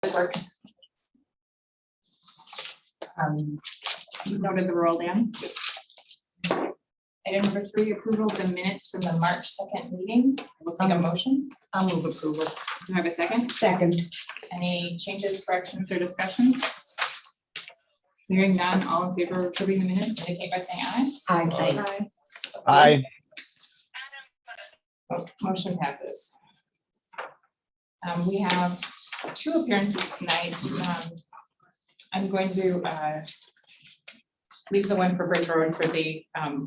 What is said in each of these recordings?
It works. You noted the roll down. Item number 3, approval of the minutes from the March 2nd meeting. We'll take a motion. I'll move approval. Do I have a second? Second. Any changes, corrections, or discussion? Hearing none, all in favor of approving the minutes, indicate by saying aye. Aye. Aye. Motion passes. We have 2 appearances tonight. I'm going to leave the one for Bridge Road for the,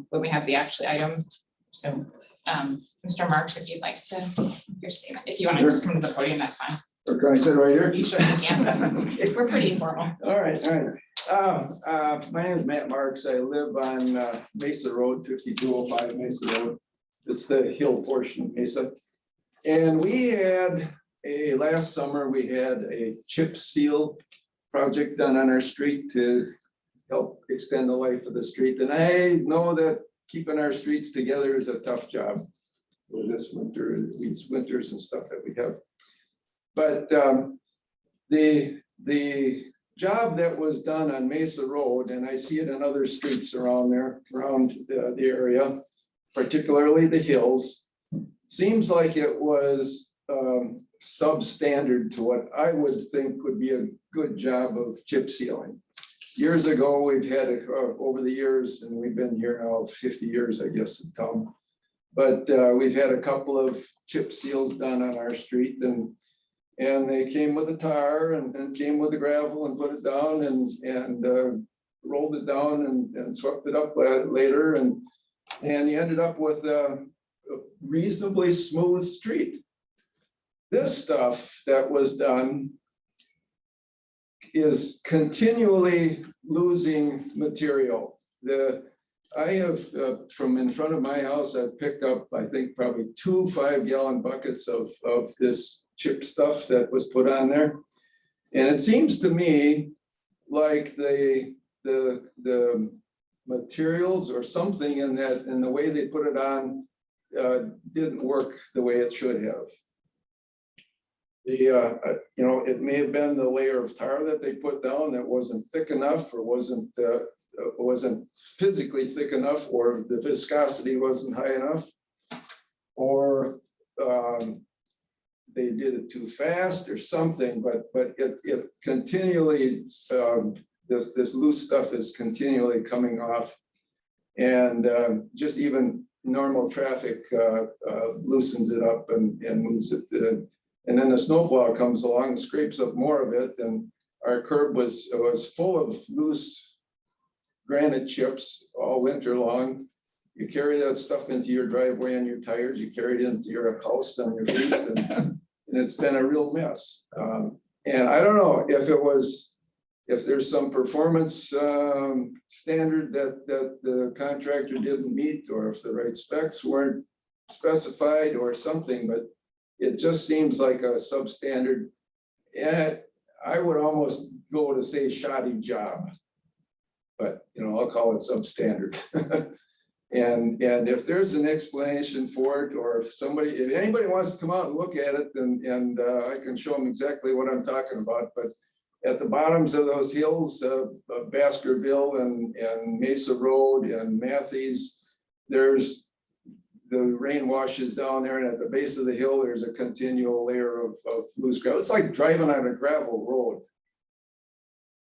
when we have the actual item. So, Mr. Marks, if you'd like to, your statement, if you want to just come to the podium, that's fine. Or can I sit right here? You sure can. We're pretty informal. All right, all right. My name is Matt Marks. I live on Mesa Road, 5205 Mesa Road. It's the hill portion of Mesa. And we had last summer, we had a chip seal project done on our street to help extend the life of the street. And I know that keeping our streets together is a tough job with this winter, these winters and stuff that we have. But the job that was done on Mesa Road, and I see it in other streets around there, around the area, particularly the hills, seems like it was substandard to what I would think would be a good job of chip sealing. Years ago, we've had it over the years, and we've been here now 50 years, I guess, in town. But we've had a couple of chip seals done on our street, and they came with the tar and came with the gravel and put it down and rolled it down and swept it up later, and you ended up with a reasonably smooth street. This stuff that was done is continually losing material. I have, from in front of my house, I've picked up, I think, probably 2 5-gallon buckets of this chip stuff that was put on there. And it seems to me like the materials or something in the way they put it on didn't work the way it should have. It may have been the layer of tar that they put down that wasn't thick enough, or wasn't physically thick enough, or the viscosity wasn't high enough, or they did it too fast or something. But it continually, this loose stuff is continually coming off, and just even normal traffic loosens it up and moves it. And then the snowplow comes along and scrapes up more of it, and our curb was full of loose granite chips all winter long. You carry that stuff into your driveway on your tires, you carry it into your house on your feet, and it's been a real mess. And I don't know if there's some performance standard that the contractor didn't meet, or if the right specs weren't specified or something, but it just seems like a substandard. Yeah, I would almost go to say shoddy job, but I'll call it substandard. And if there's an explanation for it, or if anybody wants to come out and look at it, and I can show them exactly what I'm talking about. But at the bottoms of those hills of Baskerville and Mesa Road and Matthews, the rain washes down there, and at the base of the hill, there's a continual layer of loose gravel. It's like driving on a gravel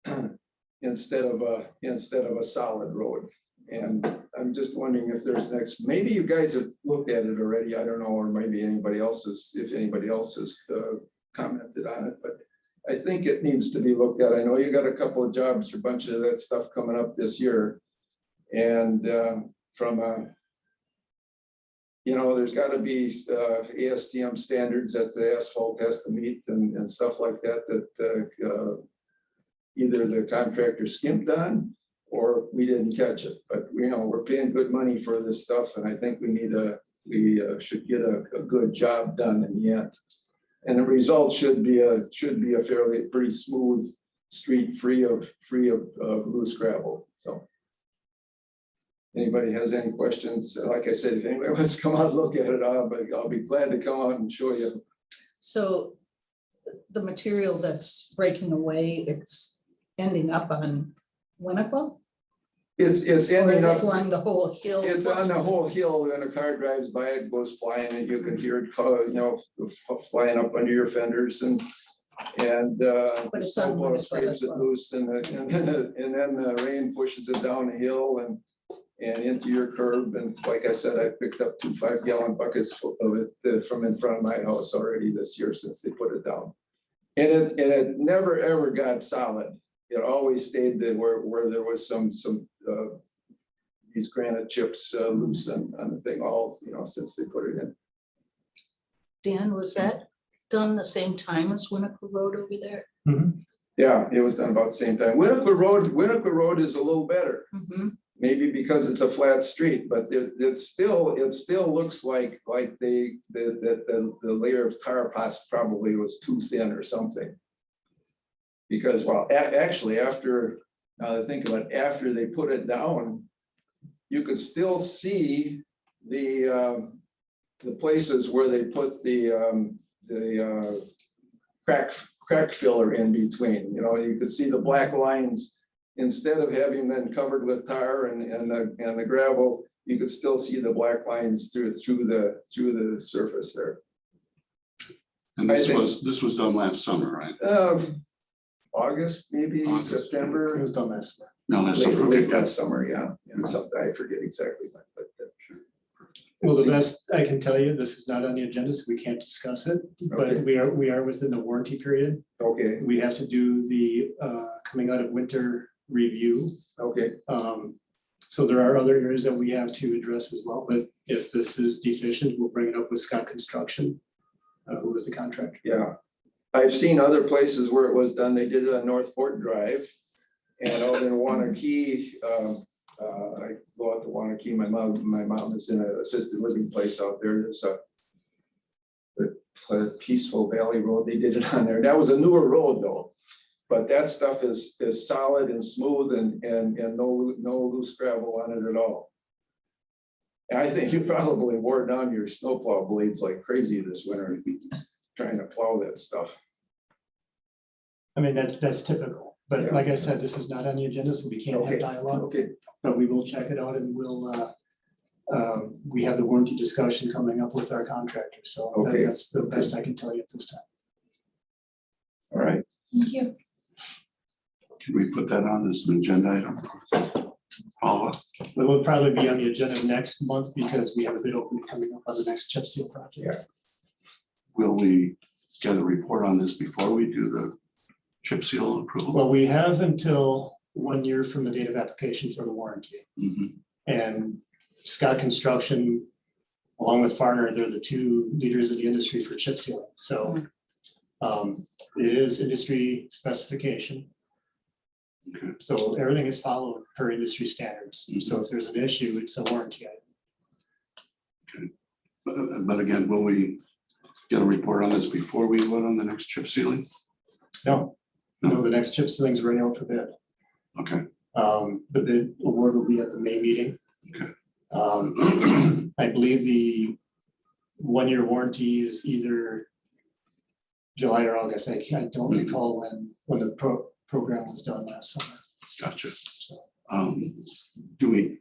road instead of a solid road. And I'm just wondering if there's maybe you guys have looked at it already. I don't know, or maybe if anybody else has commented on it, but I think it needs to be looked at. I know you got a couple of jobs, or a bunch of that stuff coming up this year, and there's got to be ASTM standards that the asphalt has to meet, and stuff like that either the contractor skimped on or we didn't catch it. But we're paying good money for this stuff, and I think we should get a good job done in the end. And the result should be a pretty smooth street, free of loose gravel. So anybody has any questions? Like I said, if anybody wants to come out and look at it, I'll be glad to come out and show you. So the material that's breaking away, it's ending up on Winnequa? It's Or is ending it up, along the whole hill? it's on the whole hill, when a car drives by, it goes flying, and you can hear it, flying up under your fenders and the But it's on snowblower Winnequa scrapes as it well. loose, and then the rain pushes it down the hill and into your curb. And like I said, I picked up 2 5-gallon buckets full of it from in front of my house already this year since they put it down. And it never, ever got solid. It always stayed there where there was some these granite chips loose on the thing all, since they put it in. Dan, was that done the same time as Winnequa Road over there? Yeah, it was done about the same time. Winnequa Road is a little better. Maybe because it's a flat street, but it still looks like the layer of tar probably was too thin or something. Because, well, actually, after, now that I think about it, after they put it down, you could still see the places where they put the crack filler in between. You could see the black lines. Instead of having them covered with tar and the gravel, you could still see the black lines through the surface there. And this was done last summer, right? August, maybe August. September. It was done last summer. No, last summer. Late that summer, yeah. And something, I forget exactly, but Well, the best I can tell you, this is not on the agenda, so we can't discuss it, but Okay. we are within the warranty period. okay, We have to do the coming out of winter review. okay, So there are other areas that we have to address as well, but if this is deficient, we'll bring it up with Scott Construction, who was the contractor. yeah. I've seen other places where it was done. They did it on Northport Drive. And out in Wanakee, I go out to Wanakee, my mom is in an assisted living place out there. There's a Peaceful Valley Road. They did it on there. That was a newer road though. But that stuff is solid and smooth and no loose gravel on it at all. And I think you probably wore down your snowplow blades like crazy this winter, trying to plow that stuff. I mean, that's typical, but Yeah. like I said, this is not on the agenda, so we can't Okay. have dialogue, Okay, but we will check it out and we'll, we have the warranty discussion coming up with our contractor, so Okay. that's the best I can tell you at this time. all right. Thank you. Can we put that on as an agenda item? Follow up. It will probably be on the agenda next month because we have a bid opening coming up on the next chip seal project. Yeah. Will we get a report on this before we do the chip seal approval? Well, we have until 1 year from the date of application for the warranty. Mhm. And Scott Construction, along with Farner, they're the two leaders of the industry for chip sealing. So it is industry specification. Okay. So everything is followed per industry standards. So if there's an issue, it's a warranty item. But again, will we get a report on this before we vote on the next chip sealing? No, the next chip sealing is already out for bid. Okay, The bid award will be at the May meeting. Okay. I believe the 1 year warranty is either July or August. I don't recall when the program was done last summer. gotcha. So Do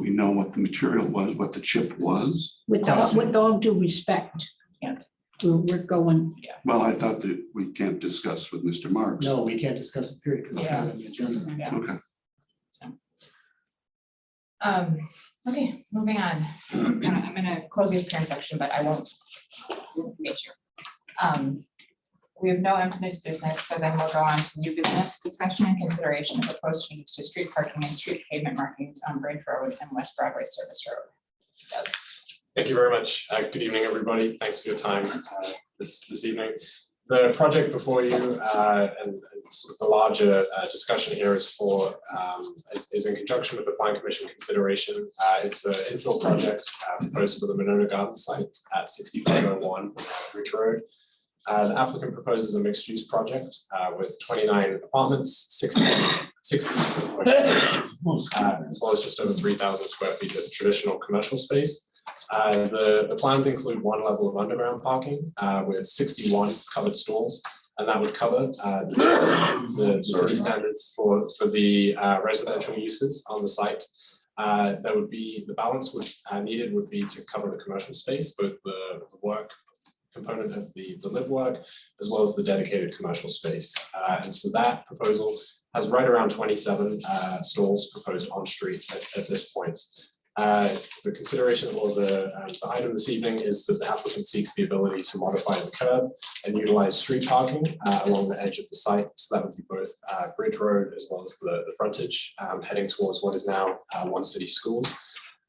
we know what the material was, what the chip was? With all due respect. Yeah. We're going, Well, I thought that we can't discuss with Mr. Marks. no, we can't discuss it period because it's not on the agenda. Yeah. Okay, Okay, moving on. I'm gonna close the appearance section, but I won't make sure. We have no unfinished business, so then we'll go on to new business discussion and consideration of proposed changes to street parking and street pavement markings on Bridge Road and West Broadway Service Road. Doug. Thank you very much. Good evening, everybody. Thanks for your time this evening. The project before you and sort of the larger discussion here is is in conjunction with the Plan Commission consideration. It's an infill project proposed for the Monona Garden site at 6501 Ridge Road. The applicant proposes a mixed-use project with 29 apartments, 60 as well as just over 3,000 square feet of traditional commercial space. The plans include one level of underground parking with 61 covered stalls, and that would cover the city standards for the residential uses on the site. There would be, the balance needed would be to cover the commercial space, both the work component of the live work, as well as the dedicated commercial space. And so that proposal has right around 27 stalls proposed on street at this point. The consideration or the item this evening is that the applicant seeks the ability to modify the curb and utilize street parking along the edge of the site. So that would be both Bridge Road as well as the frontage heading towards what is now One City Schools.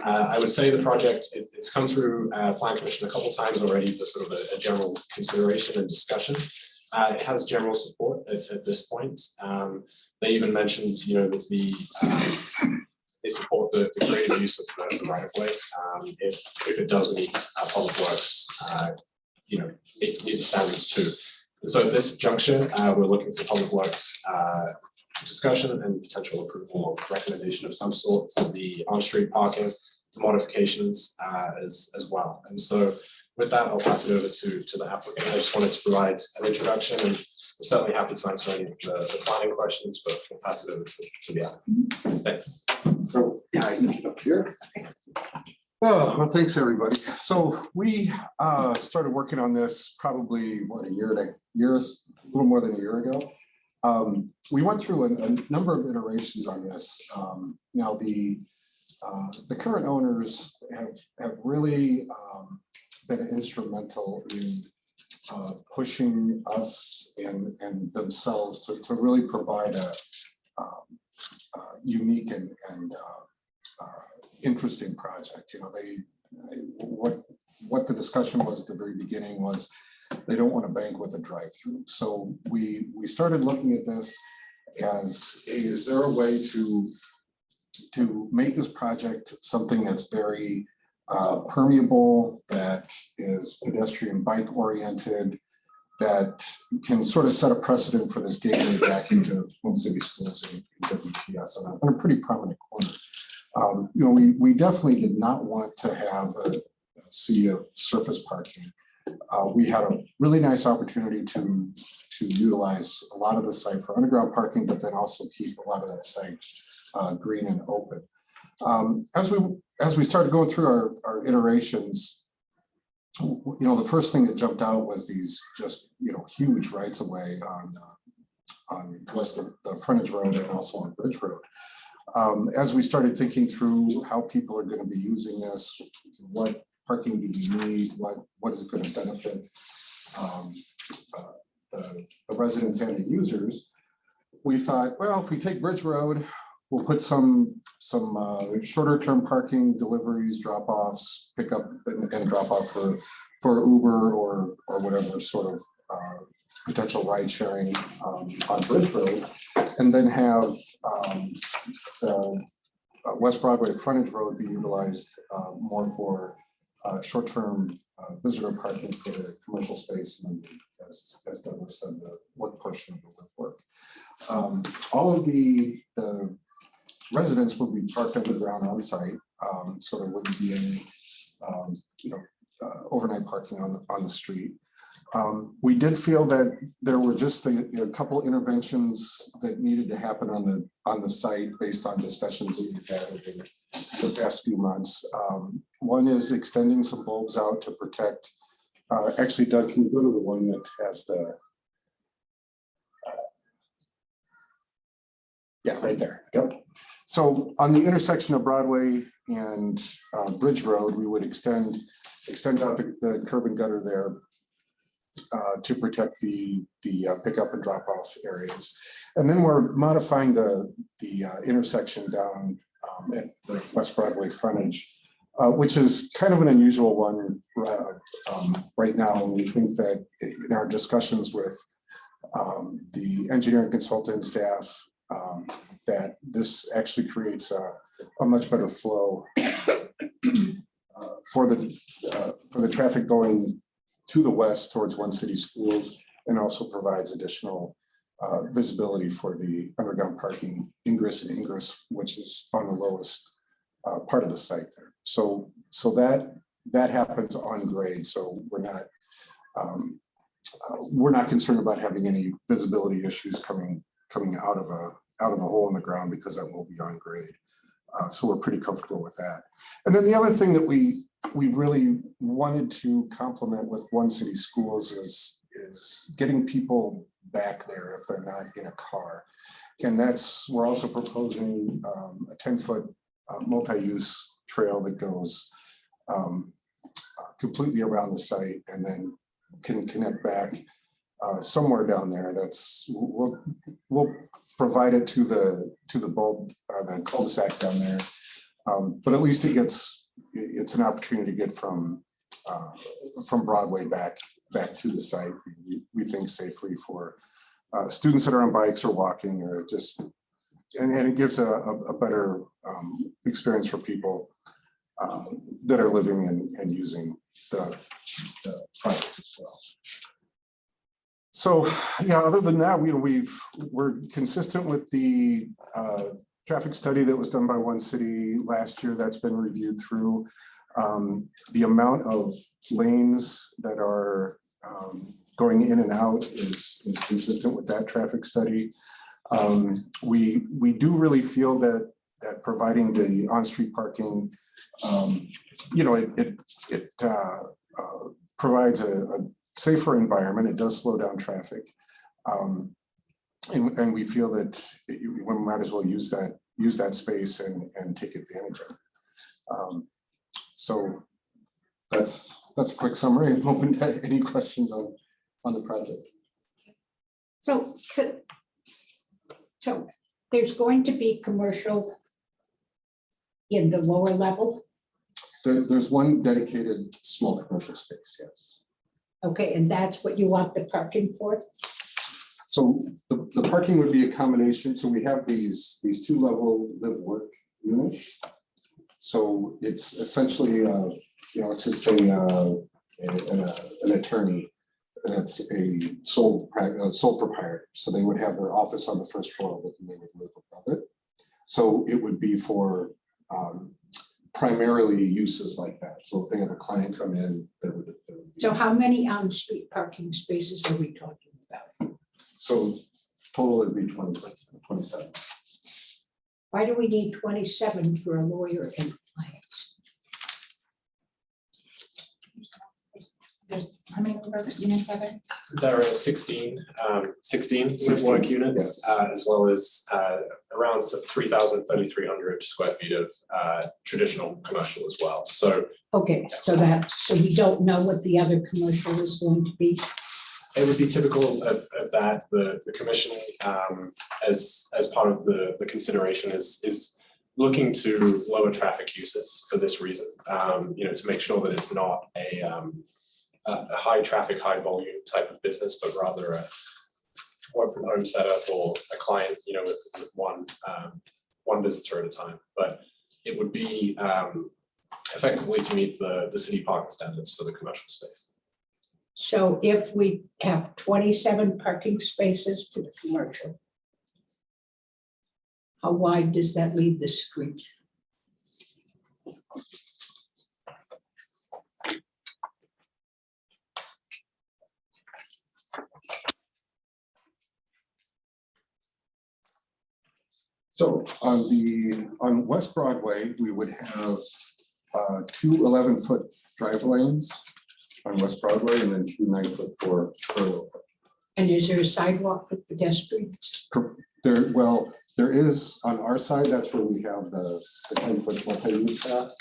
I would say the project, it's come through Plan Commission a couple times already for sort of a general consideration and discussion. It has general support at this point. They even mentioned, you know, that they support the creative use of the right of way if it does meet public works, you know, meet the standards too. And so at this juncture, we're looking for public works discussion and potential approval or recommendation of some sort for the on-street parking, the modifications as well. And so with that, I'll pass it over to the applicant. I just wanted to provide an introduction, and I'm certainly happy to answer any of the planning questions, but we'll pass it over to the applicant. Thanks. So, yeah, I can get up here. Oh, well, thanks, everybody. So we started working on this probably, what, a little more than a year ago. We went through a number of iterations on this. Now, the current owners have really been instrumental in pushing us and themselves to really provide a unique and interesting project. You know, what the discussion was at the very beginning was they don't want to bank with a drive-through. So we started looking at this as, is there a way to make this project something that's very permeable, that is pedestrian bike oriented, that can sort of set a precedent for this gateway back into One City Schools and WPS on a pretty prominent corner. You know, we definitely did not want to have a sea of surface parking. We had a really nice opportunity to utilize a lot of the site for underground parking, but then also keep a lot of that site green and open. As we started going through our iterations, you know, the first thing that jumped out was these just, you know, huge rights of way on west of the frontage road and also on Bridge Road. As we started thinking through how people are going to be using this, what parking do we need, what is going to benefit the residents and the users, we thought, well, if we take Bridge Road, we'll put some shorter term parking, deliveries, drop-offs, pick up and drop off for Uber or whatever sort of potential ride sharing on Bridge Road, and then have West Broadway frontage road be utilized more for short-term visitor parking for the commercial space, and as Douglas said, the work portion of the live work. All of the residents will be parked underground on site, so there wouldn't be any overnight parking on the street. We did feel that there were just a couple interventions that needed to happen on the site based on discussions that we've had over the past few months. One is extending some bulbs out to protect. Actually, Doug, can you go to the one that has the? Yeah, right there. Yep. So on the intersection of Broadway and Bridge Road, we would extend out the curb and gutter there to protect the pickup and drop off areas. And then we're modifying the intersection down at the West Broadway frontage, which is kind of an unusual one right now. And we think that in our discussions with the engineering consultant staff, that this actually creates a much better flow for the traffic going to the west towards One City Schools, and also provides additional visibility for the underground parking ingress and ingress, which is on the lowest part of the site there. So that that happens on grade, so we're not concerned about having any visibility issues coming out of a hole in the ground, because that will be on grade. So we're pretty comfortable with that. And then the other thing that we really wanted to complement with One City Schools is getting people back there if they're not in a car. And we're also proposing a 10-foot multi-use trail that goes completely around the site and then can connect back somewhere down there. We'll provide it to the bulb or the cul-de-sac down there. But at least it's an opportunity to get from Broadway back to the site, we think safely for students that are on bikes or walking, or just, and it gives a better experience for people that are living and using the project as well. So yeah, other than that, we're consistent with the traffic study that was done by One City last year. That's been reviewed through. The amount of lanes that are going in and out is consistent with that traffic study. We do really feel that providing the on-street parking, it provides a safer environment. It does slow down traffic. And we feel that we might as well use that space and take advantage of it. So that's a quick summary. I'm open to any questions on the project. So there's going to be commercial in the lower level? There's one dedicated small commercial space, yes. Okay, and that's what you want the parking for? So the parking would be a combination. So we have these 2-level live work units. So it's essentially, it's just an attorney, and it's a sole proprietor. So they would have their office on the first floor, but they would live above it. So it would be for primarily uses like that. So if they have a client come in, So how many on-street parking spaces are we talking about? So total would be 27. Why do we need 27 for a lawyer and clients? There's, how many units are there? There are 16 live work units, as well as around 3,300 square feet of traditional commercial as well. So Okay, so we don't know what the other commercial is going to be. it would be typical of that. The commission, as part of the consideration, is looking to lower traffic uses for this reason. To make sure that it's not a high traffic, high volume type of business, but rather a work from home setup or a client, with one visitor at a time. But it would be effectively to meet the city parking standards for the commercial space. So if we have 27 parking spaces for the commercial, how wide does that leave the street? So on West Broadway, we would have 2 11-foot drive lanes on West Broadway, and then 2 9-foot for parallel. And is there a sidewalk for pedestrians? There is on our side. That's where we have the 10-foot multi-use path.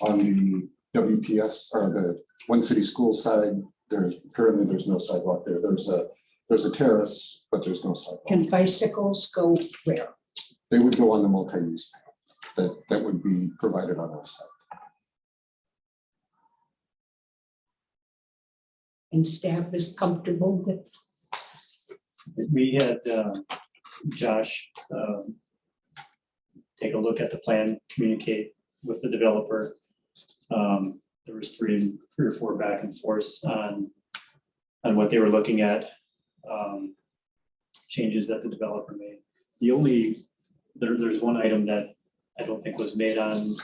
On the WPS or the One City Schools side, currently there's no sidewalk there. There's a terrace, but there's no sidewalk. Can bicycles go where? They would go on the multi-use path that would be provided on our site. And staff is comfortable with? We had Josh take a look at the plan, communicate with the developer. There was three or four back and forths on what they were looking at, changes that the developer made. There's one item that I don't think was made on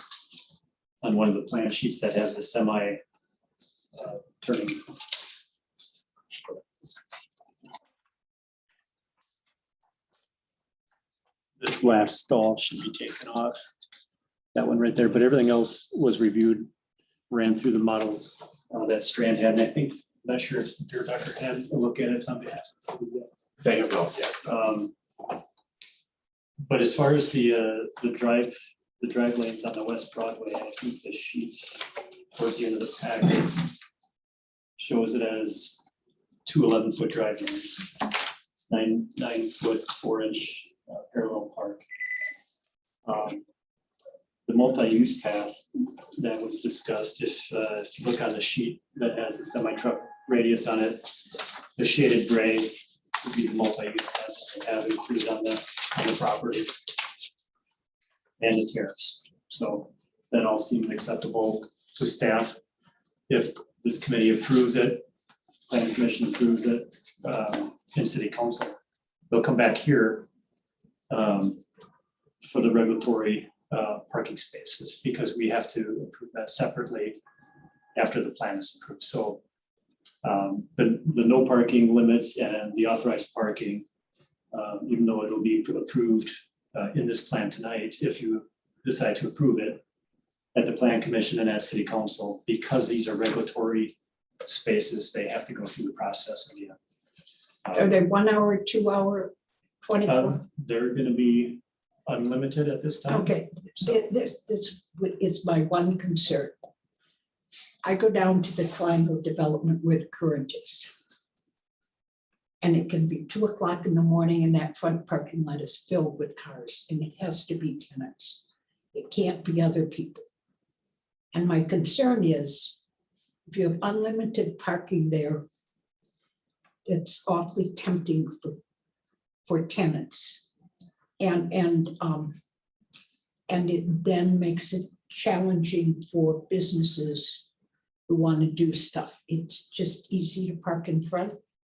one of the plan sheets that has the turning. This last stall should be taken off. That one right there, but everything else was reviewed, ran through the models that Strand had, and I think, I'm not sure if your doctor had a look at it on behalf of the city yet. They have not yet. But as far as the drive lanes on the West Broadway, I think the sheet towards the end of the pack shows it as two 11-foot drive lanes, 9-foot, 4-inch parallel park. The multi-use path that was discussed, if you look on the sheet that has the semi-truck radius on it, the shaded gray would be the multi-use path that they have included on the property and the terrace. So that all seemed acceptable to staff. If this committee approves it, planning commission approves it, and city council, they'll come back here for the regulatory parking spaces, because we have to approve that separately after the plan is approved. So the no parking limits and the authorized parking, even though it'll be approved in this plan tonight, if you decide to approve it at the plan commission and at city council, because these are regulatory spaces, they have to go through the process again. Are they 1 hour, 2 hour, 24? They're gonna be unlimited at this time. Okay, So, this is my one concern. I go down to the Triangle development where the current is. And it can be 2 o'clock in the morning and that front parking lot is filled with cars, and it has to be tenants. It can't be other people. And my concern is, if you have unlimited parking there, it's awfully tempting for tenants. And it then makes it challenging for businesses who want to do stuff. It's just easy to park in front,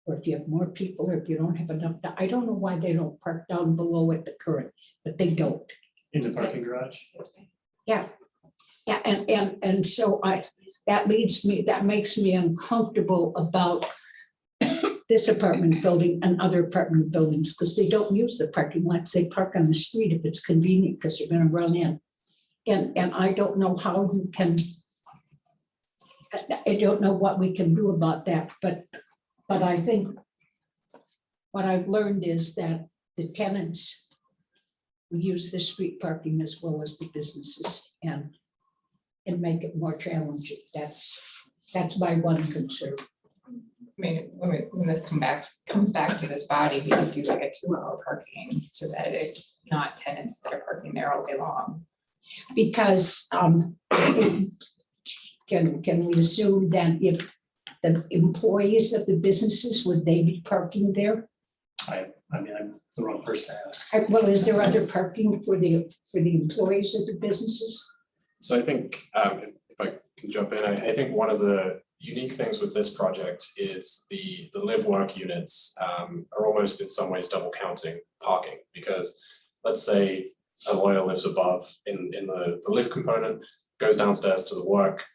or if you have more people, or if you don't have enough. I don't know why they don't park down below at the current, but they don't. in the parking garage. Yeah, and so that makes me uncomfortable about this apartment building and other apartment buildings, because they don't use the parking lots. They park on the street if it's convenient, because you're gonna run in. And I don't know how you can, I don't know what we can do about that, but I think what I've learned is that the tenants use the street parking as well as the businesses, and make it more challenging. That's my one concern. I mean, when this comes back to this body, we could do like a 2-hour parking so that it's not tenants that are parking there all day long. Because can we assume that if the employees of the businesses, would they be parking there? I mean, I'm the wrong person to ask. Well, is there other parking for the employees of the businesses? So I think, if I can jump in, I think one of the unique things with this project is the live work units are almost in some ways double counting parking, because let's say a lawyer lives above in the live component, goes downstairs to the work,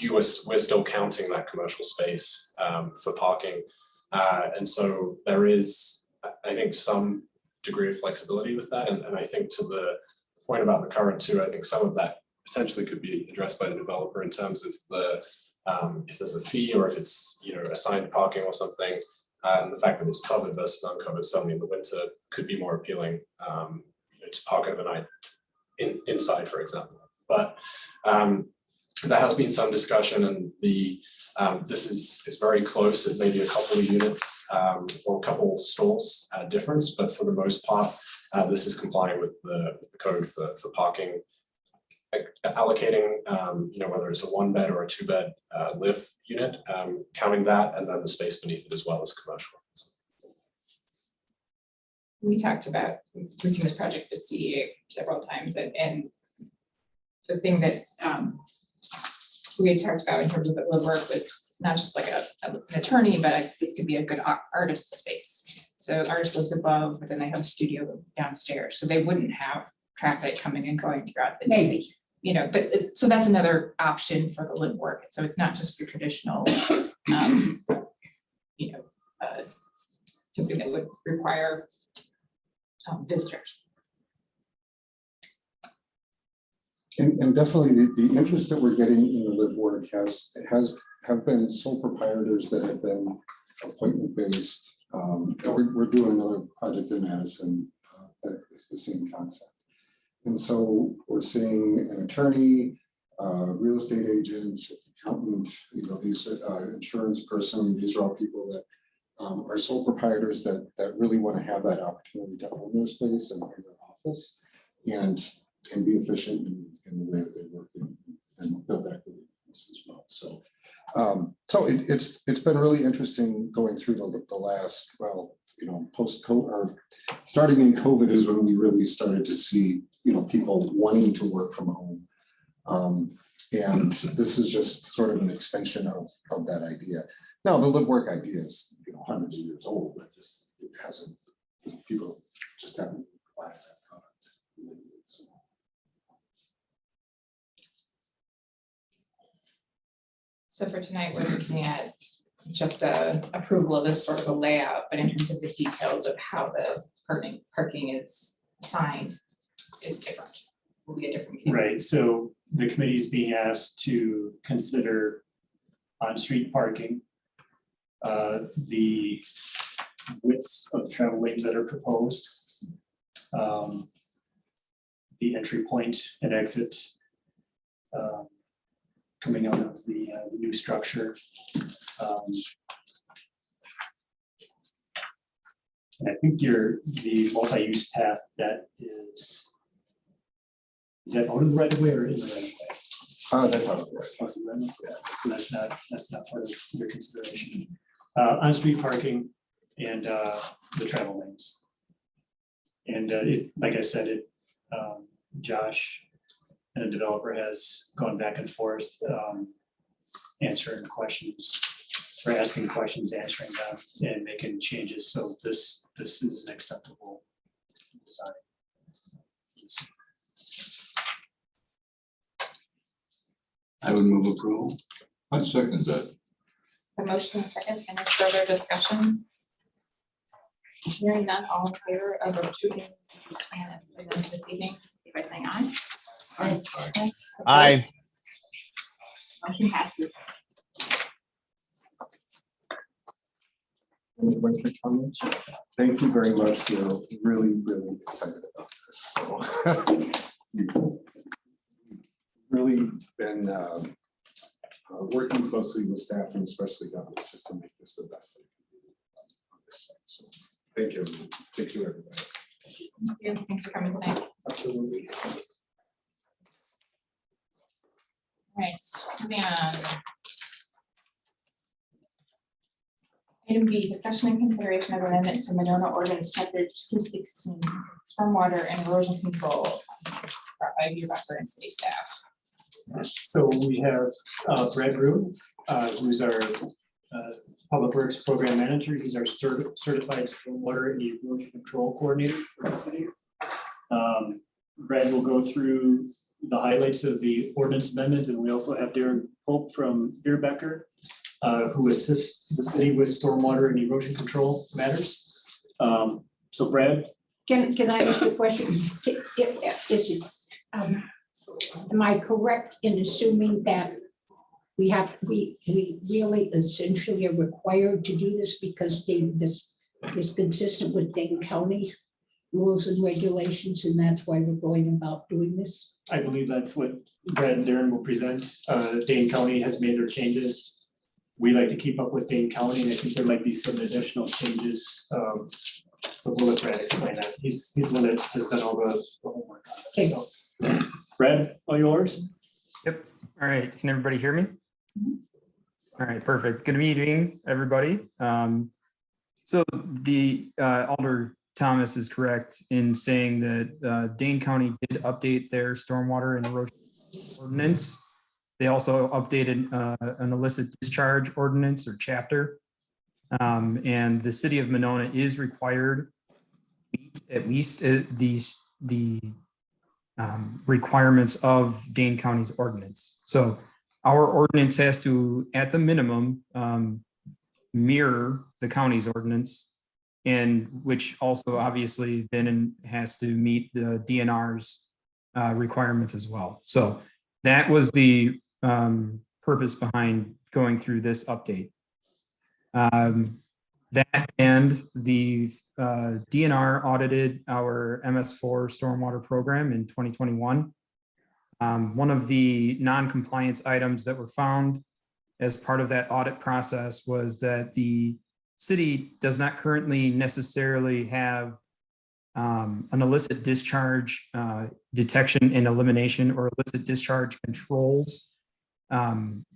we're still counting that commercial space for parking. And so there is, I think, some degree of flexibility with that. And I think to the point about the current too, I think some of that potentially could be addressed by the developer in terms of the if there's a fee, or if it's, you know, assigned parking or something, and the fact that it's covered versus uncovered suddenly in the winter could be more appealing, you know, to park overnight inside, for example. But there has been some discussion, and this is very close. It may be a couple of units or a couple of stalls difference, but for the most part, this is complying with the code for parking. Allocating, you know, whether it's a 1-bed or a 2-bed live unit, counting that, and then the space beneath it as well as commercial. We talked about, we've seen this project at CEA several times, and the thing that we had talked about in terms of the live work was not just like an attorney, but this could be a good artist space. So the artist lives above, but then they have a studio downstairs, so they wouldn't have traffic coming and going throughout the day. Maybe. you know, but so that's another option for the live work. So it's not just your traditional, you know, something that would require visitors. And definitely the interest that we're getting in the live work have been sole proprietors that have been appointment based. We're doing another project in Madison that is the same concept. And so we're seeing an attorney, real estate agent, accountant, you know, these insurance person, these are all people that are sole proprietors that really want to have that opportunity to own their space and their office and be efficient in the way that they work and build equity as well. So it's been really interesting going through the last, well, you know, post-COVID, or starting in COVID is when we really started to see, you know, people wanting to work from home. And this is just sort of an extension of that idea. Now, the live work idea is, you know, hundreds of years old, but just it hasn't, people just haven't provided that product. So. So for tonight, we're looking at just a approval of this sort of a layout, but in terms of the details of how the parking is assigned is different. Will be a different meeting. Right, so the committee is being asked to consider on-street parking, the widths of the travel lanes that are proposed, the entry point and exit coming out of the new structure. And I think the multi-use path that is that out of the right of way or in the right of way? That's out of the right. Okay, right of way. So that's not part of your consideration. On-street parking and the travel lanes. And it, like I said, Josh and the developer has gone back and forth answering questions or asking questions, answering them, and making changes. So this is an acceptable design. I would move approval. I'd second that. A motion and a second, any further discussion? Hearing none, all in favor of approving the plan as presented this evening, by saying aye. Aye. Aye. Motion passes. Any other comments? Thank you very much. We're really, really excited about this. So we've really been working closely with staff and especially government just to make this the best thing on this site. So thank you. Thank you, everybody. Yeah, thanks for coming tonight. Absolutely. All right, moving on. Item B, discussion and consideration of amendment to Monona Ordinance Chapter 216, stormwater and erosion control, brought by Becker and city staff. So we have Brad Rue, who's our Public Works Program Manager. He's our certified stormwater and erosion control coordinator for the city. Brad will go through the highlights of the ordinance amendment, and we also have Darren Pope from Becker, who assists the city with stormwater and erosion control matters. So Brad. Can I ask a question? Is it, am I correct in assuming that we really essentially are required to do this because this is consistent with Dane County rules and regulations, and that's why we're going about doing this? I believe that's what Brad and Darren will present. Dane County has made their changes. We like to keep up with Dane County, and I think there might be some additional changes. But we'll let Brad explain that. He's the one that has done all the homework on this. So, Brad, all yours. Yep. All right. Can everybody hear me? All right. Perfect. Good evening, everybody. So the Alder Thomas is correct in saying that Dane County did update their stormwater and erosion ordinance. They also updated an illicit discharge ordinance or chapter. And the city of Monona is required at least the requirements of Dane County's ordinance. So our ordinance has to, at the minimum, mirror the county's ordinance, and which also obviously then has to meet the DNR's requirements as well. So that was the purpose behind going through this update. That and the DNR audited our MS4 stormwater program in 2021. One of the non-compliance items that were found as part of that audit process was that the city does not currently necessarily have an illicit discharge detection and elimination or illicit discharge controls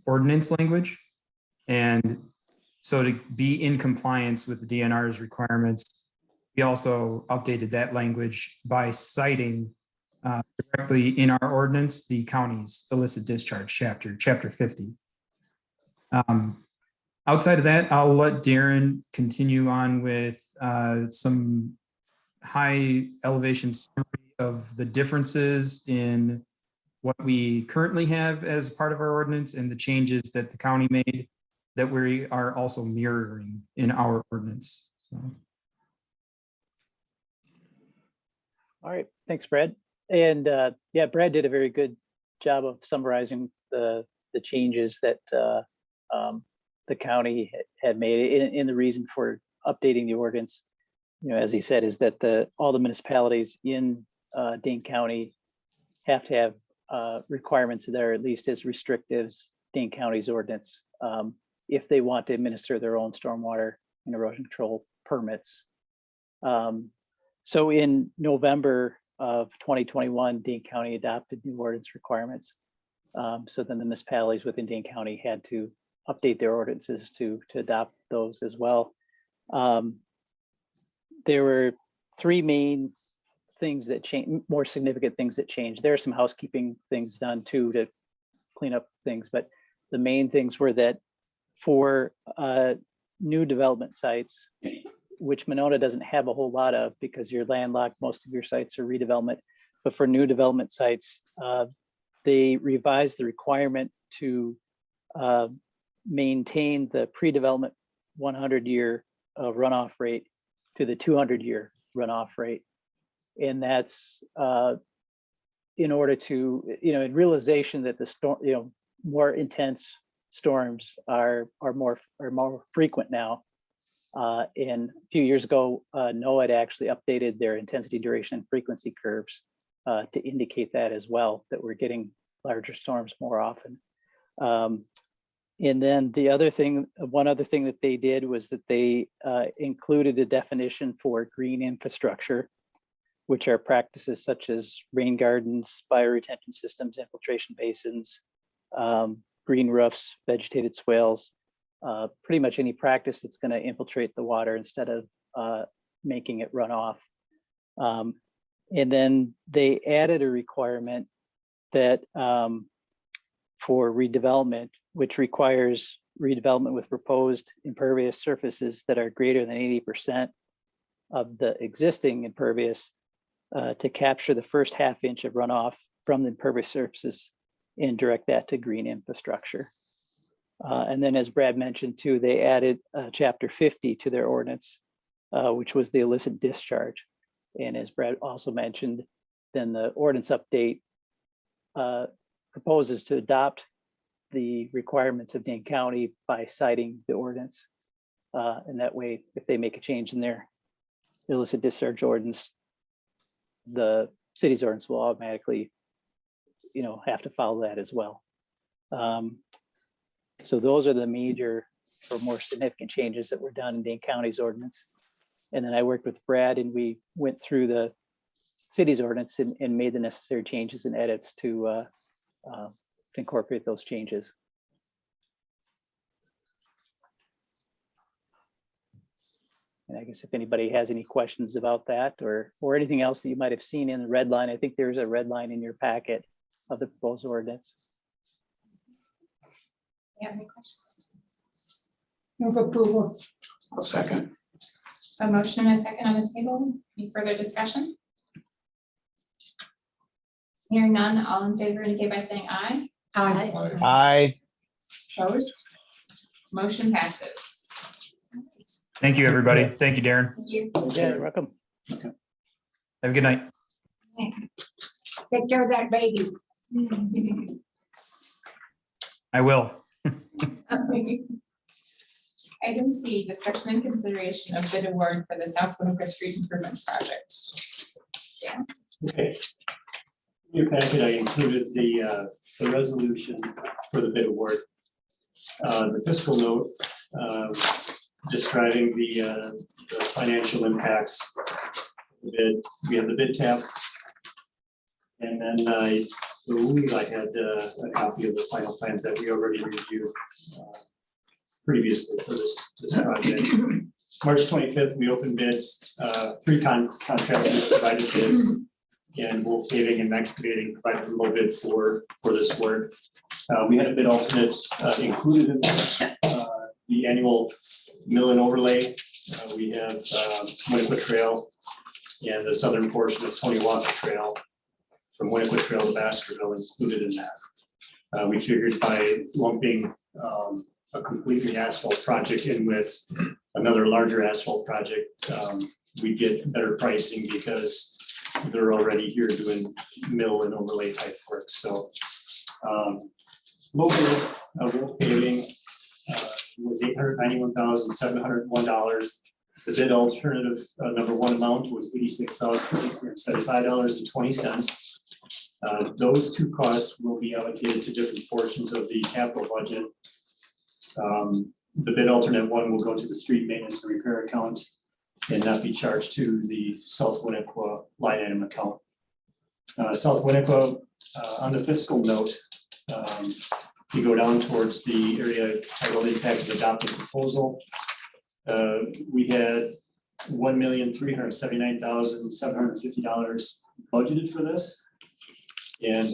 ordinance language. And so to be in compliance with the DNR's requirements, we also updated that language by citing directly in our ordinance, the county's illicit discharge chapter 50. Outside of that, I'll let Darren continue on with some high elevation summary of the differences in what we currently have as part of our ordinance and the changes that the county made that we are also mirroring in our ordinance. So. All right, thanks, Brad. And yeah, Brad did a very good job of summarizing the changes that the county had made in the reason for updating the ordinance. You know, as he said, is that all the municipalities in Dane County have to have requirements that are at least as restrictive as Dane County's ordinance if they want to administer their own stormwater and erosion control permits. So in November of 2021, Dane County adopted new ordinance requirements. So then the municipalities within Dane County had to update their ordinances to adopt those as well. There were three main things that changed, more significant things that changed. There are some housekeeping things done too to clean up things, but the main things were that for new development sites, which Monona doesn't have a whole lot of because you're landlocked, most of your sites are redevelopment, but for new development sites, they revised the requirement to maintain the pre-development 100-year runoff rate to the 200-year runoff rate. And that's in order to, in realization that the storm, more intense storms are more frequent now. And a few years ago, NOAA had actually updated their intensity, duration, and frequency curves to indicate that as well, that we're getting larger storms more often. And then one other thing that they did was that they included a definition for green infrastructure, which are practices such as rain gardens, bioretention systems, infiltration basins, green roofs, vegetated swales, pretty much any practice that's going to infiltrate the water instead of making it run off. And then they added a requirement that for redevelopment, which requires redevelopment with proposed impervious surfaces that are greater than 80% of the existing impervious to capture the first half inch of runoff from the impervious surfaces and direct that to green infrastructure. And then as Brad mentioned too, they added chapter 50 to their ordinance, which was the illicit discharge. And as Brad also mentioned, then the ordinance update proposes to adopt the requirements of Dane County by citing the ordinance. And that way, if they make a change in their illicit discharge ordinance, the city's ordinance will automatically, have to follow that as well. So those are the major or more significant changes that were done in Dane County's ordinance. And then I worked with Brad and we went through the city's ordinance and made the necessary changes and edits to incorporate those changes. And I guess if anybody has any questions about that or anything else that you might have seen in the red line, I think there's a red line in your packet of the proposed ordinance. You have any questions? Move approval. I'll second. A motion and a second on the table. Any further discussion? Hearing none, all in favor indicate by saying aye. Aye. Aye. Opposed? Motion passes. Thank you, everybody. Thank you, Darren. Thank you. Yeah, you're welcome. Have a good night. Take care of that baby. I will. Item C, discussion and consideration of bid award for the South Winnequa Street Improvements Project. Okay. In your packet, I included the resolution for the bid award. The fiscal note describing the financial impacts. of the bid. We have the bid tab. And then I believe I had a copy of the final plans that we already reviewed previously for this project. March 25th, we opened bids. 3 contractors provided bids. And Wolf Paving and Excavating provided a low bid for this work. We had a bid alternate included in the annual mill and overlay. We have Winnequa Trail and the southern portion of Tony Walker Trail from Winnequa Trail to Baskerville included in that. We figured by lumping a completely asphalt project in with another larger asphalt project, we get better pricing because they're already here doing mill and overlay type work. So low bid, Wolf Paving was $891,701. The bid alternative number 1 amount was $86,875.20. Those 2 costs will be allocated to different portions of the capital budget. The bid alternate 1 will go to the street maintenance and repair account and not be charged to the South Winnequa line item account. South Winnequa, on the fiscal note, you go down towards the area titled impact of adopted proposal. We had $1,379,750 budgeted for this. And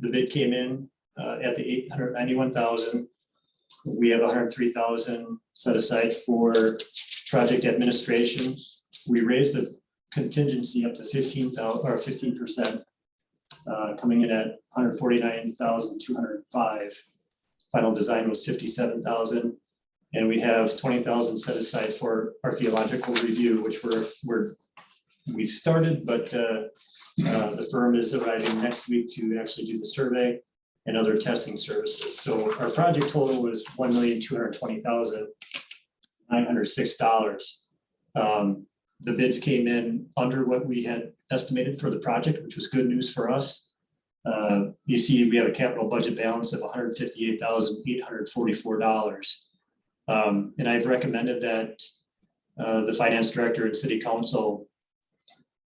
the bid came in at the $891,000. We have $103,000 set aside for project administration. We raised the contingency up to 15%, coming in at $149,205. Final design was $57,000, and we have $20,000 set aside for archaeological review, which we've started, but the firm is arriving next week to actually do the survey and other testing services. So our project total was $1,220,906. The bids came in under what we had estimated for the project, which was good news for us. You see, we have a capital budget balance of $158,844. And I've recommended that the finance director and city council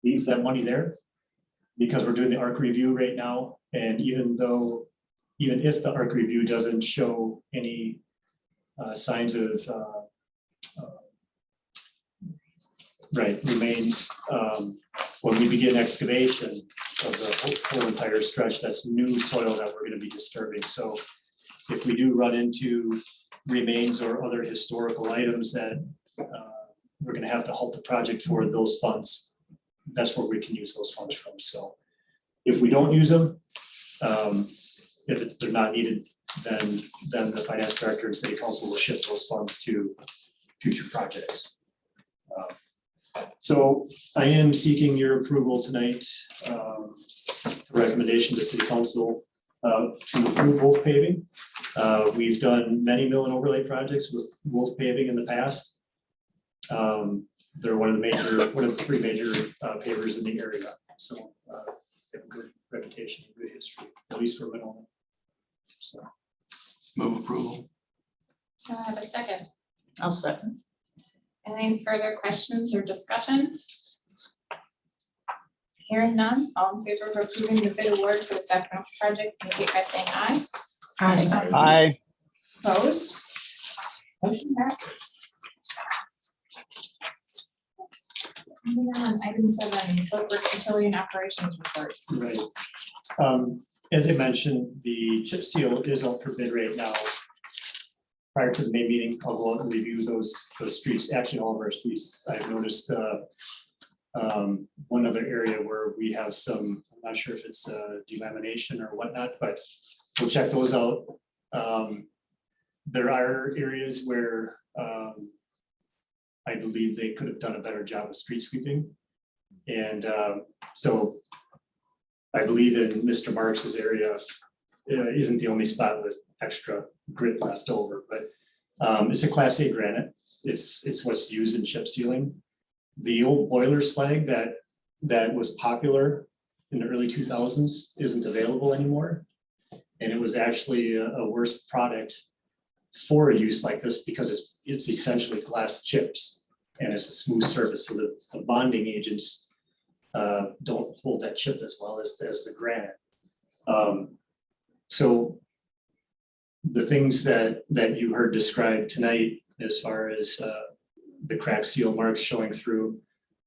leaves that money there because we're doing the ARC review right now. And even if the ARC review doesn't show any signs of remains, when we begin excavation of the whole entire stretch, that's new soil that we're going to be disturbing. So if we do run into remains or other historical items that we're going to have to halt the project for those funds, that's where we can use those funds from. So if we don't use them, if they're not needed, then the finance director and city council will shift those funds to future projects. So I am seeking your approval tonight, recommendation to city council to approve Wolf Paving. We've done many mill and overlay projects with Wolf Paving in the past. They're one of the 3 major pavers in the area. So they have a good reputation, good history, at least for Winona. So Move approval. Do I have a second? I'll second. Any further questions or discussion? Hearing none, all in favor of approving the bid award for the South Winnequa project, indicate by saying aye. Aye. Opposed? Motion passes. Moving on, item 7, corporate utility and operations report. Right. As I mentioned, the chip seal is out for bid right now. Prior to the May meeting, I'll go out and review those streets, actually all of our streets. I've noticed one other area where we have some not sure if it's delamination or whatnot, but we'll check those out. There are areas where I believe they could have done a better job of street sweeping. And so I believe in Mr. Marks's area isn't the only spot with extra grit left over, but it's a Class A granite. It's what's used in chip sealing. The old boiler slag that was popular in the early 2000s isn't available anymore. And it was actually a worse product for a use like this because it's essentially glass chips and it's a smooth surface. So the bonding agents don't hold that chip as well as the granite. So the things that you heard described tonight, as far as the crack seal marks showing through,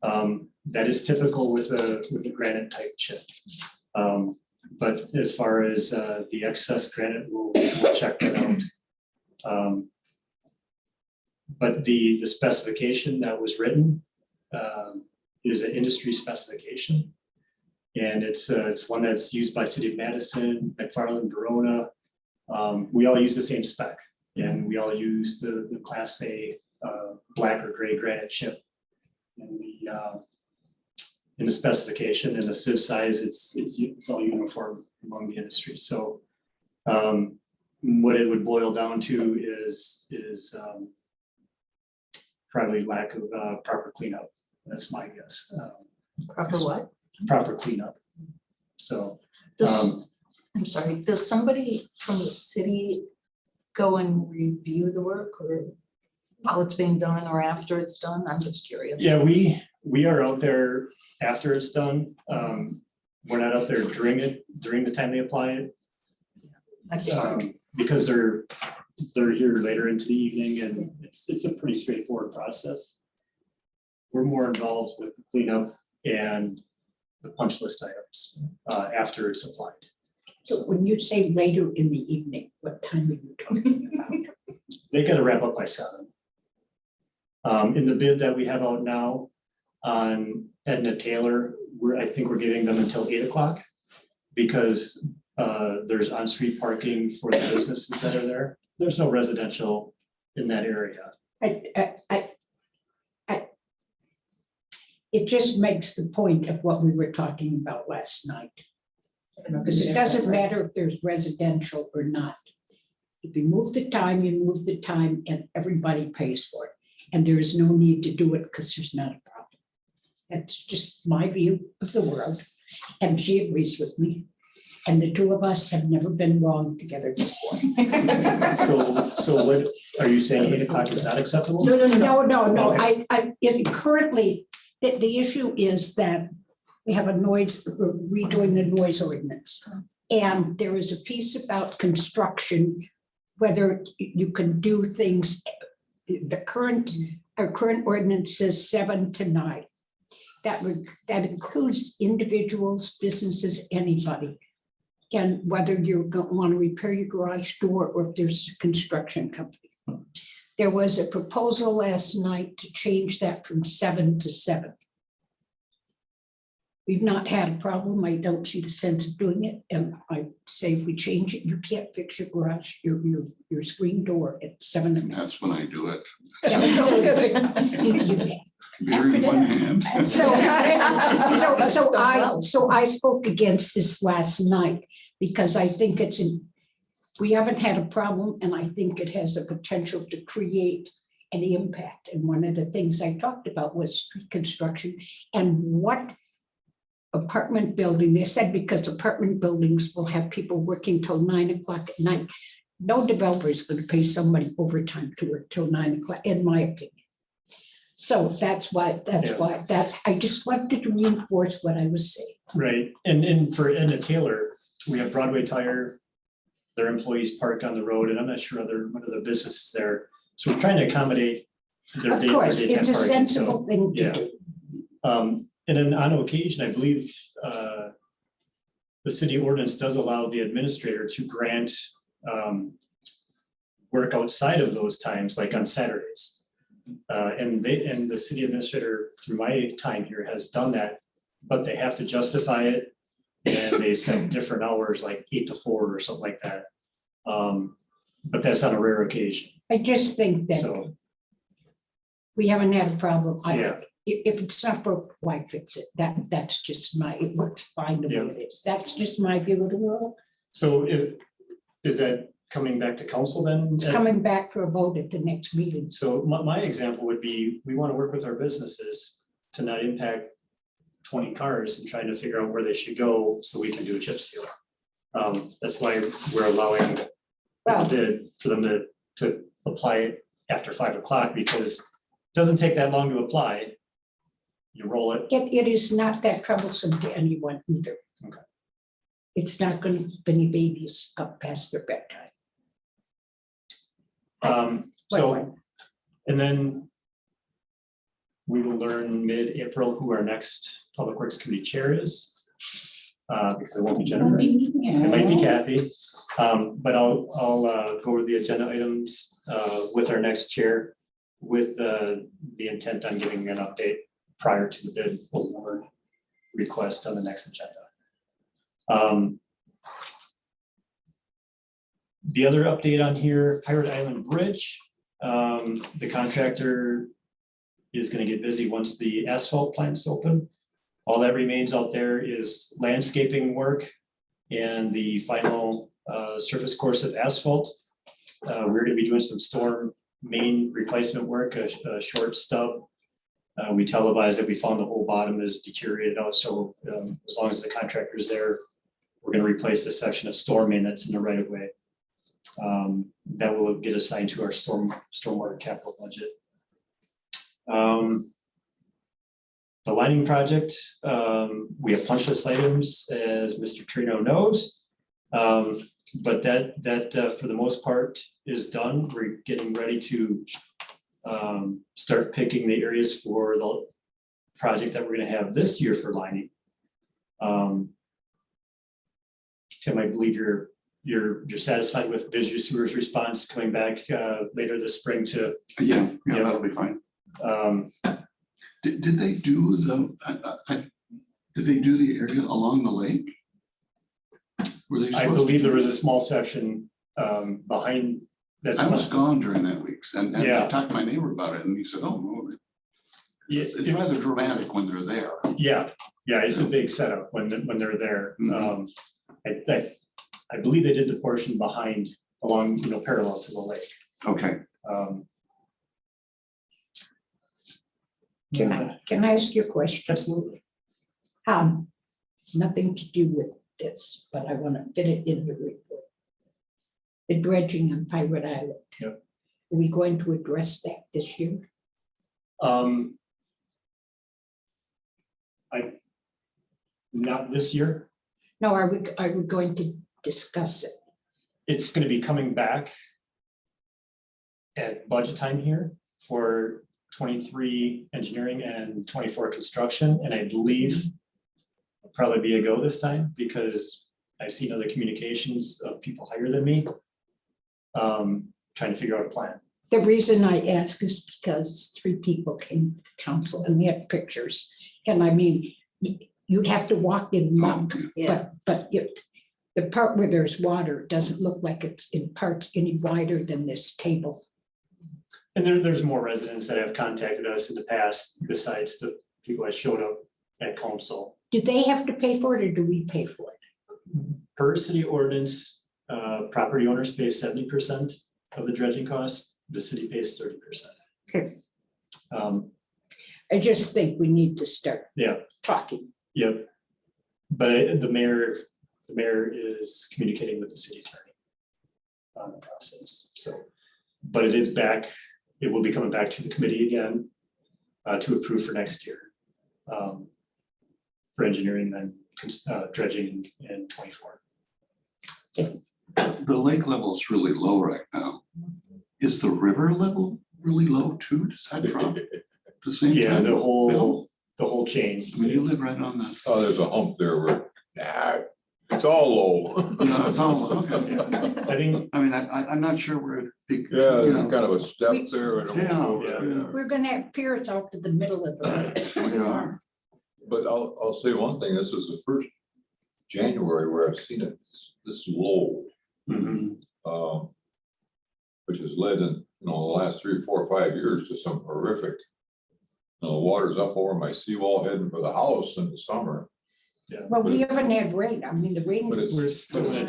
that is typical with a granite type chip. But as far as the excess granite, we'll check that out. But the specification that was written is an industry specification. And it's one that's used by City of Madison, McFarland, Verona. We all use the same spec, and we all use the Class A black or gray granite chip. And in the specification and the sieve size, it's all uniform among the industry. So what it would boil down to is probably lack of proper cleanup. That's my guess. Proper what? Proper cleanup. So I'm sorry, does somebody from the city go and review the work or while it's being done or after it's done? I'm just curious. yeah, we are out there after it's done. We're not out there during the time they apply it. Because they're here later into the evening, and it's a pretty straightforward process. We're more involved with the cleanup and the punch list items after it's applied. So when you say later in the evening, what time are you talking about? They got to wrap up by 7. In the bid that we have out now on Edna Taylor, I think we're giving them until 8 o'clock because there's on-street parking for the businesses that are there. There's no residential in that area. It just makes the point of what we were talking about last night. Because it doesn't matter if there's residential or not. If you move the time, you move the time and everybody pays for it. And there is no need to do it because there's not a problem. That's just my view of the world. And she agrees with me. And the two of us have never been wrong together before. So what are you saying? 8 o'clock is not acceptable? No. Currently, the issue is that we have we're redoing the noise ordinance. And there is a piece about construction, whether you can do things, our current ordinance says 7 to 9. That includes individuals, businesses, anybody. And whether you want to repair your garage door or if there's a construction company. There was a proposal last night to change that from 7 to 7. We've not had a problem. I don't see the sense of doing it. And I say if we change it, you can't fix your garage, your screen door at 7 And that's when I do it. You Beer in one hand. So I spoke against this last night because I think we haven't had a problem and I think it has the potential to create an impact. And one of the things I talked about was street construction and what apartment building, they said because apartment buildings will have people working till 9 o'clock at night. No developer is going to pay somebody overtime to work till 9 o'clock, in my opinion. So that's why I just wanted to reinforce what I was saying. Right, and for Edna Taylor, we have Broadway Tire, their employees park on the road, and I'm not sure what other businesses there. So we're trying to accommodate their Of daytime course, parking. it's a sensible thing to yeah. do. And then on occasion, I believe the city ordinance does allow the administrator to grant work outside of those times, like on Saturdays. And the city administrator, through my time here, has done that, but they have to justify it and they set different hours, like 8 to 4 or something like that. But that's on a rare occasion, I just think that so, we haven't had a problem. yeah. If it's not broke, why fix it? That's just it works fine the way Yeah. it is. That's just my view of the world. So is that coming back to council then? It's coming back for a vote at the next meeting. So my example would be, we want to work with our businesses to not impact 20 cars and trying to figure out where they should go so we can do a chip seal. That's why we're allowing Well, for them to apply it after 5 o'clock, because it doesn't take that long to apply. You roll it. it is not that troublesome to anyone either. Okay. It's not going to be any babies up past their bedtime. So, and then we will learn mid-April who our next Public Works Committee chair is. Because it won't be Jennifer. It might be Kathy, but I'll go over the agenda items with our next chair with the intent on giving an update prior to the bid award request on the next agenda. The other update on here, Pirate Island Bridge, the contractor is going to get busy once the asphalt plant's open. All that remains out there is landscaping work and the final surface course of asphalt. We're going to be doing some storm main replacement work, a short stub. We televised that we found the whole bottom is deteriorated out, so as long as the contractor's there, we're going to replace a section of storm main that's in the right of way. That will get assigned to our stormwater capital budget. The lighting project, we have punch list items, as Mr. Trino knows. But that for the most part is done. We're getting ready to start picking the areas for the project that we're going to have this year for lighting. Tim, I believe you're satisfied with Visual Sewer's response coming back later this spring to. Yeah, that'll be fine. Did they do did they do the area along the lake? Were they I supposed to believe there do- was a small section behind. That's I was gone during that week, and I Yeah. talked to my neighbor about it, and he said, "Oh, no, Yeah, it's rather dramatic when they're there." yeah, it's a big setup when they're there. Mhm. I believe they did the portion behind along, parallel to the lake. Okay. Can I ask you a question? Absolutely. Nothing to do with this, but I want to fit it in the report. The dredging on Pirate Island. Yep. Are we going to address that this year? Not this year. No, are we going to discuss it? It's going to be coming back at budget time here for 23 engineering and 24 construction, and I believe it'll probably be a go this time because I've seen other communications of people higher than me trying to figure out a plan. The reason I ask is because 3 people came to council and they had pictures. And I mean, you'd have to walk in muck, but the part where there's water doesn't look like it's in parts any wider than this table. And there's more residents that have contacted us in the past besides the people that showed up at council. Do they have to pay for it or do we pay for it? Per city ordinance, property owners pay 70% of the dredging cost. The city pays 30%. Okay. Um, I just think we need to start Yeah, talking. yep. But the mayor is communicating with the city attorney on the process. So, but it is back, it will be coming back to the committee again to approve for next year. For engineering and dredging in 24. The lake level is really low right now. Is the river level really low too? Does that drop at the same Yeah, time? the whole chain. I mean, you live right on the. Oh, there's a hump there where, it's all low. No, it's all, okay. I think, I mean, I'm not sure where it'd be. Yeah, you there's know, kind of a step there and. Yeah. We're gonna have piers out to the middle of the lake. We are. But I'll say one thing, this is the first January where I've seen it this low. Mhm. Which has led in, the last 3, 4, 5 years to some horrific. The water's up over my seawall heading for the house in the summer, Well, we haven't had rain. I mean, the rain. but We're it still in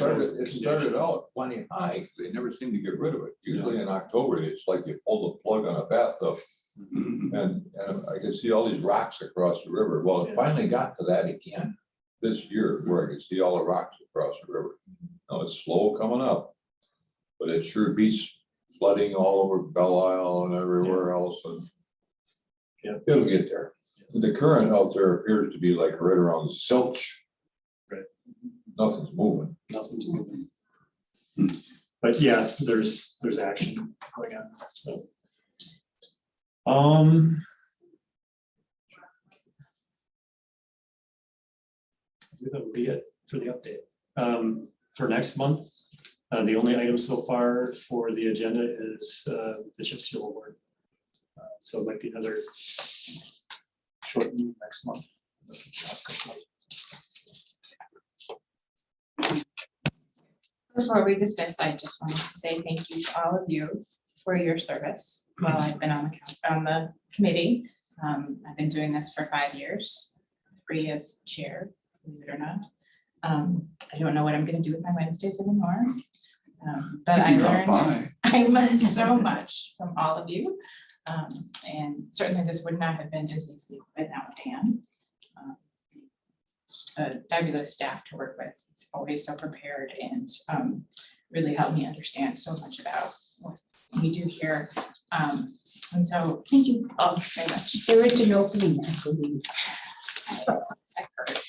started out plenty high, 'cause they never seem to get rid of it. Usually in October, it's like you pull the plug on a bathtub. Mhm. And I could see all these rocks across the river. Well, it finally got to that again this year where I could see all the rocks across the river. Now it's slow coming up, but it sure beats flooding all over Belle Isle and everywhere else. And Yeah. it'll get there. The current out there appears to be like right around Silch. Right. Nothing's moving. Nothing's moving. But yeah, there's action going on, so. That would be it for the update. For next month, the only item so far for the agenda is the chip seal award. So it might be another short meeting next month. This is the last couple of- Before we dismiss, I just wanted to say thank you to all of you for your service while I've been on the committee. I've been doing this for 5 years, 3 as chair, believe it or not. I don't know what I'm gonna do with my Wednesdays anymore. But I You can drop learned, by. I learned so much from all of you. And certainly this would not have been as easy without Dan. It's a fabulous staff to work with. It's always so prepared and really helped me understand so much about what we do here. And so thank you all very much. There is an opening, I believe. I heard.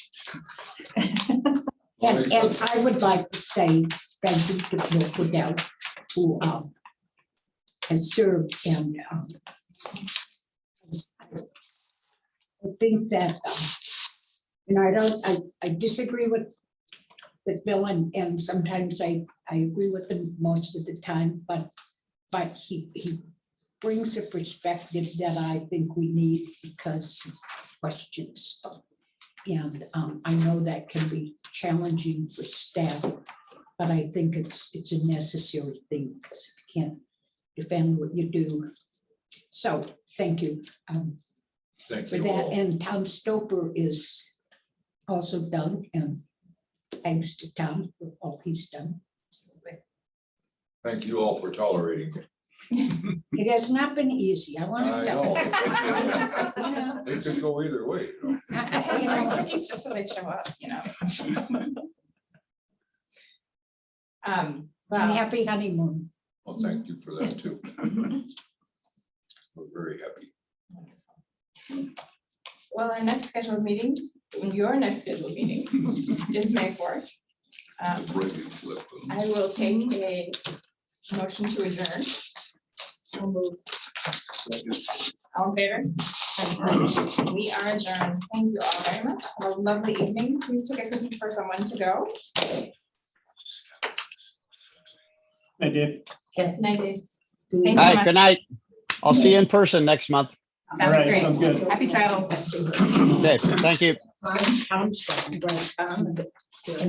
And I would like to say thank you to Bill Fidel, who has served and I think that, I disagree with Bill and sometimes I agree with him most of the time, but he brings a perspective that I think we need because he questions stuff. And I know that can be challenging for staff, but I think it's a necessary thing because you can't defend what you do. So thank you Thank for you that. all. And Tom Stoper is also done, and thanks to Tom for all he's done. Thank you all for tolerating me. It has not been easy. I want I to know. You know, It could go either way. I bring cookies just so they show up, and Well, happy honeymoon. Well, thank you for that too. We're very happy. well, our next scheduled meeting, your next scheduled meeting is May 4th. The Freudian slip. I will take a motion to adjourn. I'll move. All in favor? We are adjourned. Thank you all very much. Have a lovely evening. Please take a cookie for someone to go. Hey, Dave. Good night, Dave. Do we- Thank you All so right, much. good night. I'll see you in person next month. All Sounds right, great. sounds good. Happy travels. Okay, thank you. Tom's got it, right,